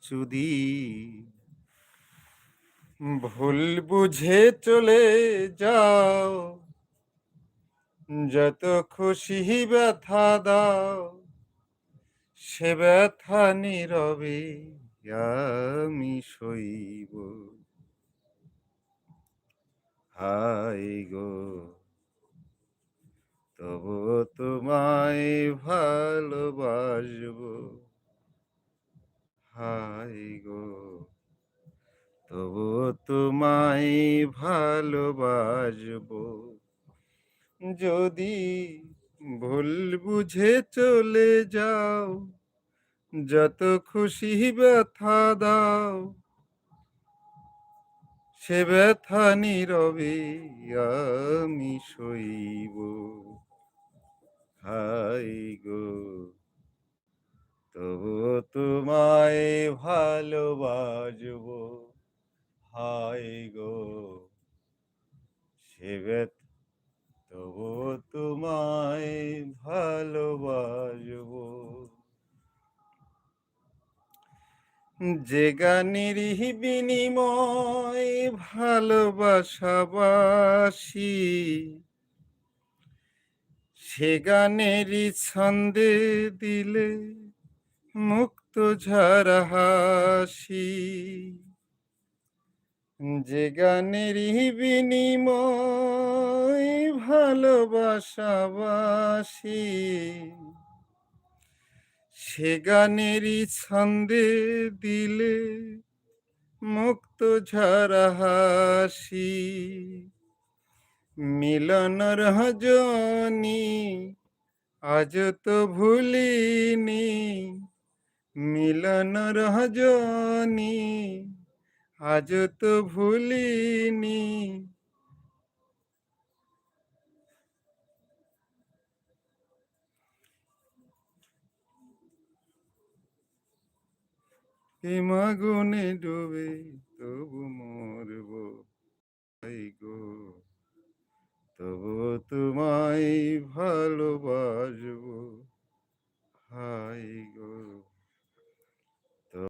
যদি ভুল বুঝে চলে যাও, যত খুশি ব্যথা দাও, সে ব্যথা নীরবে আমি সইব। হায় গো, তবু তোমায় ভালোবাসবো। হায় গো, তবু তোমায় ভালোবাসবো। যদি ভুল বুঝে চলে যাও, যত খুশি ব্যথা দাও, সে ব্যথা নীরবে আমি সইব। হায় গো, তবু তোমায় ভালোবাসবো। হায় গো, সে তবু তোমায় ভালোবাসবো। যে গানের বিনিময় ভালোবাসাবাসি, সে গানেরই ছন্দে দিলে মুক্ত ঝরা হাসি। যে গানেরই বিনিময় ভালোবাসাবাসি, সে গানেরই ছন্দে দিলে মুক্ত ঝরা হাসি। মিলন রজনী আজ তো ভুলিনি, মিলন রজনী আজ তো ভুলিনি। হিমাগুনে ডুবে তবু মরব। হায় গো, তবু তোমায় ভালোবাসবো। হায় গো।